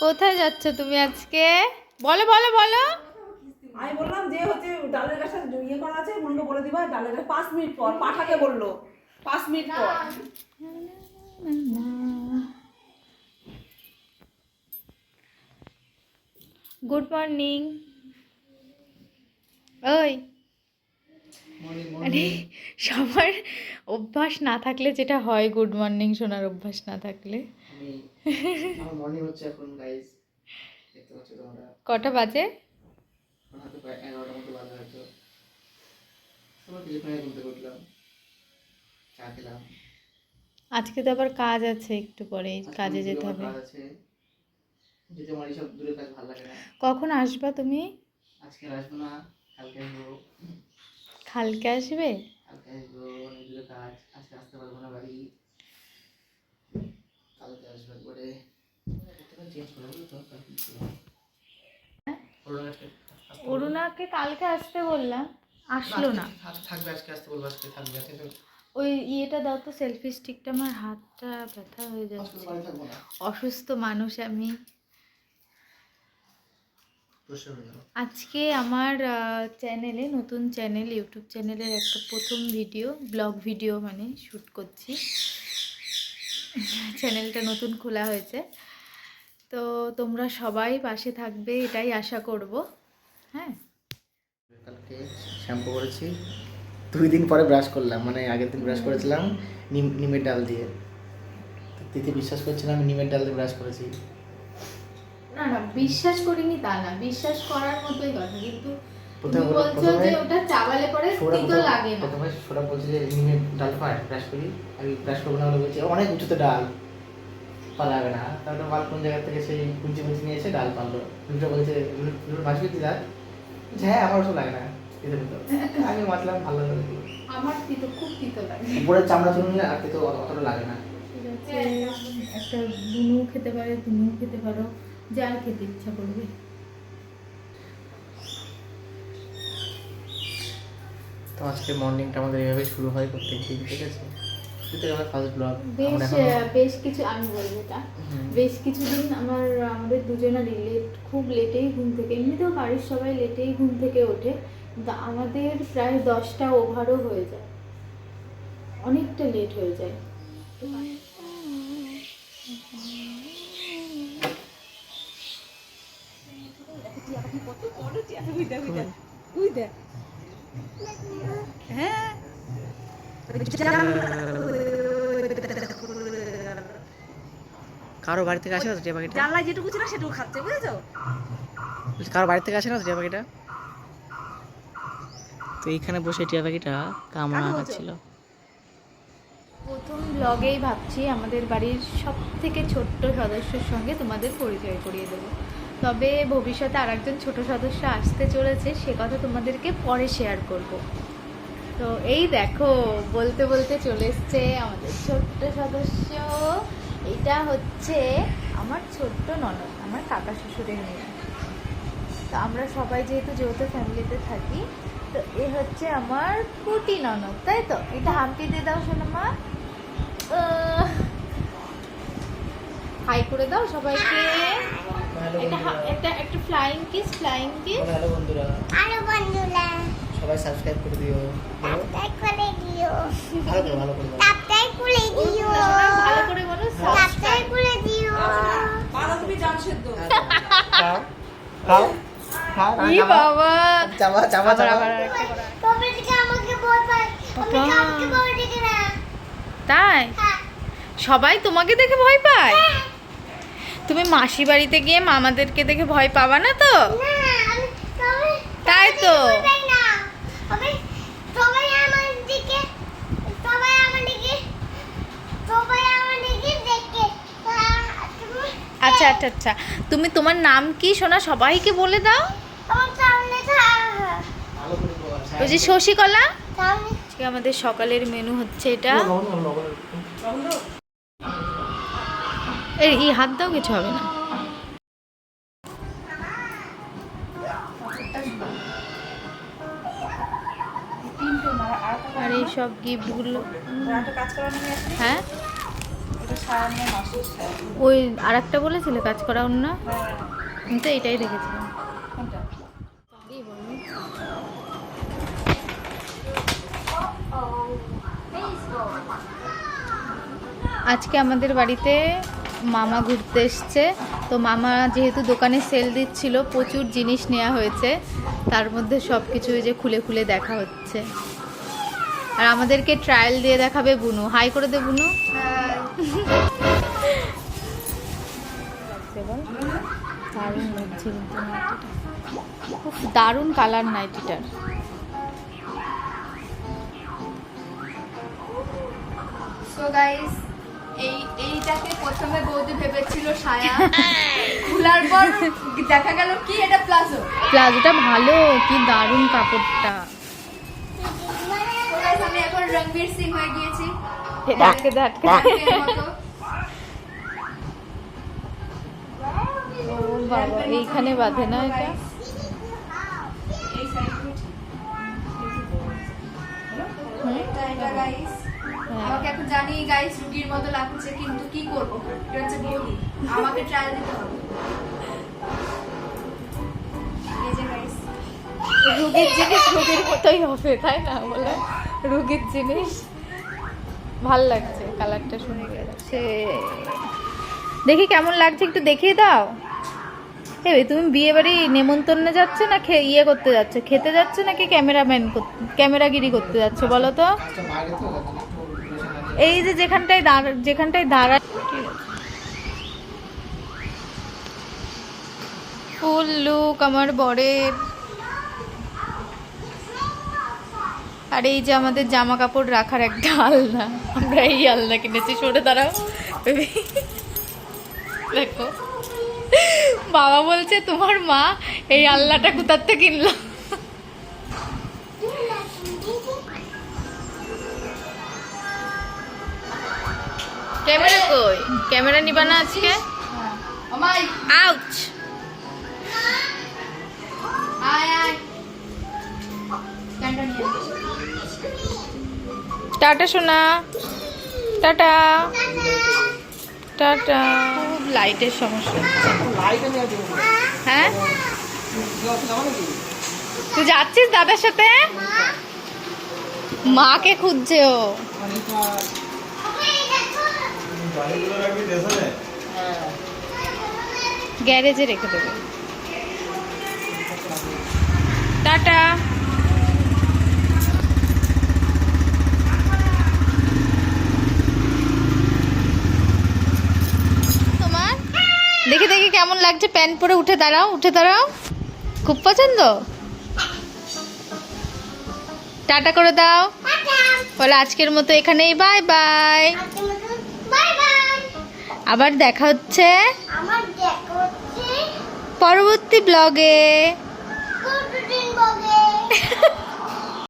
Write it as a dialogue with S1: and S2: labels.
S1: কোথায় যাচ্ছ তুমি আজকে? বলো বলো বলো।
S2: আমি বললাম যে হচ্ছে ডালের গাছটা ইয়ে করা আছে, মুন্ডু বলে দিবা ডালের গাছ 5 মিনিট পর পাঠাতে বললো 5 মিনিট পর।
S1: Good morning. ওই আরে, সবার অভ্যাস না থাকলে যেটা হয়, গুড মর্নিং শোনার অভ্যাস না থাকলে।
S3: আমার মর্নিং হচ্ছে এখন গাইস, দেখতে পাচ্ছ তোমরা,
S1: কটা বাজে?
S3: হয়তো প্রায় 11টার মতো বাজে হয়তো। তোমার কিছুক্ষণ আগে ঘুম থেকে উঠলাম, চা খেলাম।
S1: আজকে তো আবার কাজ আছে, একটু পরে
S3: আজকে
S1: কাজে
S3: অনেক
S1: যেতে
S3: দূরে আমার
S1: হবে।
S3: কাজ আছে, যেতে আমার এইসব দূরের কাজ ভালো লাগে না।
S1: কখন আসবা তুমি?
S3: আজকে আর আসবো না, কালকে আসবো।
S1: কালকে আসবে?
S3: কালকে আসবো, অনেক দূরে কাজ, আজকে আসতে পারবো না বাড়ি। কালকে আসবো একবারে। চেঞ্জ করে বলো তো কালকে কি করবো?
S1: অরুণাকে কালকে আসতে বললাম, আসলো না।
S3: থাকবে আজকে, আসতে বলবো আজকে থাকবে। আজকে তো
S1: ওই ইয়েটা দাও তো, সেলফি স্টিকটা, আমার হাতটা ব্যথা হয়ে
S3: আজকে
S1: যাচ্ছে।
S3: তো বাড়ি থাকবো না,
S1: অসুস্থ মানুষ আমি।
S3: প্রশ্ন হয়ে গেল।
S1: আজকে আমার চ্যানেলে, নতুন চ্যানেল, ইউটিউব চ্যানেলের একটা প্রথম ভিডিও, ব্লগ ভিডিও মানে শ্যুট করছি। চ্যানেলটা নতুন খোলা হয়েছে, তো তোমরা সবাই পাশে থাকবে এটাই আশা করব। হ্যাঁ,
S3: কালকে শ্যাম্পু করেছি, 2 দিন পরে ব্রাশ করলাম, মানে আগের দিন ব্রাশ করেছিলাম নিমের ডাল দিয়ে। দিদি বিশ্বাস করছিলাম আমি নিমের ডাল দিয়ে ব্রাশ করেছি।
S1: না না, বিশ্বাস করিনি তা না, বিশ্বাস করার মতোই কথা, কিন্তু তুমি
S3: প্রথমে
S1: বলছো যে ওটা চাবালে পরে তিতো লাগে না।
S3: প্রথমে সোরা বলছে যে নিমের ডাল পায় ব্রাশ করি, আমি ব্রাশ করবো না বলে বলছি অনেক উঁচুতে ডাল পা লাগে না। তারপরে মাল কোন জায়গা থেকে সেই কুঞ্চি মুঞ্চি নিয়েছে, ডাল পারলো। রুটা বলছে রুট ভাসবি তুই ডাল, হ্যাঁ আমার ওসব লাগে না, তিতো তিতো। আমি মাতলাম ভালো লাগে।
S1: আমার তিতো, খুব তিতো লাগে।
S3: উপরের চামড়া চুন নিলে আর তিতো অতটা লাগে না।
S1: ঠিক আছে, একটা দুনু খেতে পারে, তুমি খেতে পারো, যার খেতে ইচ্ছা করবে।
S3: তো আজকে মর্নিংটা আমাদের এইভাবে শুরু হয় প্রত্যেক দিন, ঠিক আছে? এটা আমার ফার্স্ট ব্লগ।
S1: বেশ কিছু, আমি বলবো এটা, বেশ কিছুদিন আমাদের দুজনের খুব লেটেই ঘুম থেকে, এমনিতেও বাড়ির সবাই লেটেই ঘুম থেকে ওঠে, কিন্তু আমাদের প্রায় 10টা ওভারও হয়ে যায়, অনেকটা লেট হয়ে যায়।
S2: হ্যাঁ
S3: কারো বাড়ি থেকে আসে না তো টিয়া পাখিটা?
S2: জানলায় যেটুকু ছিল সেটুকু খাচ্ছে, বুঝেছো?
S3: কারো বাড়ি থেকে আসে না তো টিয়া পাখিটা? তো এইখানে বসে টিয়া পাখিটা কামড়া খাচ্ছিল।
S1: প্রথম ব্লগেই ভাবছি আমাদের বাড়ির সব থেকে ছোট্ট সদস্যের সঙ্গে তোমাদের পরিচয় করিয়ে দেবো, তবে ভবিষ্যতে আর একজন ছোটো সদস্য আসতে চলেছে, সে কথা তোমাদেরকে পরে শেয়ার করব। তো এই দেখো, বলতে বলতে চলে এসছে আমাদের ছোট্ট সদস্য। এটা হচ্ছে আমার ছোট্ট ননদ, আমার কাকা শ্বশুরের মেয়ে। তো আমরা সবাই যেহেতু যৌথ ফ্যামিলিতে থাকি, তো এ হচ্ছে আমার কুটি ননদ, তাই তো? এটা হাম্পি দিয়ে দাও সোনামা, হাই করে দাও সবাইকে। একটা flying kiss, flying kiss.
S3: Hello বন্ধুরা, সবাই সাবস্ক্রাইব করে দিও। ভালো করে বলো।
S1: ভালো করে বলো, সাবস্ক্রাইব।
S2: বাঁধাকপি জাম সেদ্ধ।
S3: খাও খাও খাও।
S1: ই বাবা,
S3: চাবা চাবা
S1: আবার
S3: চাবা।
S1: আবার আরেকটা করা। তাই সবাই তোমাকে দেখে ভয় পায়? তুমি মাসি বাড়িতে গিয়ে মামাদেরকে দেখে ভয় পাবা না তো? তাই তো। আচ্ছা আচ্ছা আচ্ছা, তুমি, তোমার নাম কি সোনা, সবাইকে বলে দাও।
S3: ভালো করে বলো।
S1: ওই যে শশীকলা। আজকে আমাদের সকালের মেনু হচ্ছে এটা। এই হাত দাও, কিছু হবে না। আর এই সব গিফটগুলো,
S2: একটা কাজ করা নিয়ে আসি,
S1: হ্যাঁ
S2: এটা ছায়া নিয়ে নষ্ট ছায়া।
S1: ওই আর একটা বলেছিলে কাজ করা না,
S2: হ্যাঁ,
S1: আমি তো এটাই দেখেছিলাম।
S2: কোনটা?
S1: আজকে আমাদের বাড়িতে মামা ঘুরতে এসছে, তো মামা যেহেতু দোকানে সেল দিচ্ছিল প্রচুর জিনিস নেওয়া হয়েছে, তার মধ্যে সব কিছু যে খুলে খুলে দেখা হচ্ছে। আর আমাদেরকে ট্রায়াল দিয়ে দেখাবে বুনু। হাই করে দে বুনু। দারুণ লাগছে কিন্তু নাইটিটা, খুব দারুণ কালার নাইটিটার।
S4: সো গাইস, এইটাকে প্রথমে বৌদি ভেবেছিল সায়া, খোলার পর দেখা গেল কি এটা প্লাজো।
S1: প্লাজোটা ভালো, কি দারুণ কাপড়টা।
S4: তো গাইস, আমি এখন রণবীর সিং হয়ে গিয়েছি।
S1: আটকে দে, আটকে দে।
S4: রানবীরের মতো।
S1: ও বাবা, এইখানে বাঁধে না এটা?
S2: এই সাইডগুলো ঠিক।
S1: হুম?
S4: এটা গাইস,
S1: হ্যাঁ।
S4: আমাকে এখন জানি গাইস রুগীর মতো লাগছে, কিন্তু কি করব, এটা হচ্ছে বৌদি, আমাকে ট্রায়াল দিতে হবে। এই যে গাইস,
S1: রুগীর জিনিস রুগীর মতোই হবে, তাই না বলে? রুগীর জিনিস ভাল লাগছে, কালারটা সুন্দর লাগছে। দেখি কেমন লাগছে, একটু দেখিয়ে দাও। এই তুমি বিয়ে বাড়ি নেমন্তন্নে যাচ্ছে না ইয়ে করতে যাচ্ছে, খেতে যাচ্ছে নাকি ক্যামেরাগিরি করতে যাচ্ছে বলো তো?
S3: আজকে বাইরে তো একটু relation আছে।
S1: এই যে যেখানটায় দাঁড়া, ফুল লুক আমার বরের। আর এই যে আমাদের জামা কাপড় রাখার একটা আলনা, আমরা এই আলনা কিনেছি। সরে দাঁড়াও, দেখো বাবা বলছে তোমার মা এই আলনাটা কোথার থেকে কিনলো। ক্যামেরা কই? ক্যামেরা নিবা না আজকে?
S4: আমাই
S1: আউচ!
S4: আয় আয়, ক্যান্টা নিয়ে আয়।
S1: টাটা সোনা, টাটা টাটা। খুব লাইটের সমস্যা হচ্ছে।
S3: লাইটে নিয়ে দেবো।
S1: হ্যাঁ,
S3: যাবো নাকি?
S1: তুই যাচ্ছিস দাদার সাথে? মাকে খুঁজছে ও। গ্যারেজে রেখে দেবে। টাটা। তোমার দেখি দেখি কেমন লাগছে, প্যান্ট পরে উঠে দাঁড়াও, উঠে দাঁড়াও। খুব পছন্দ। টাটা করে দাও, বলে আজকের মতো এখানেই বাই বাই। আবার দেখা হচ্ছে পরবর্তী ব্লগে।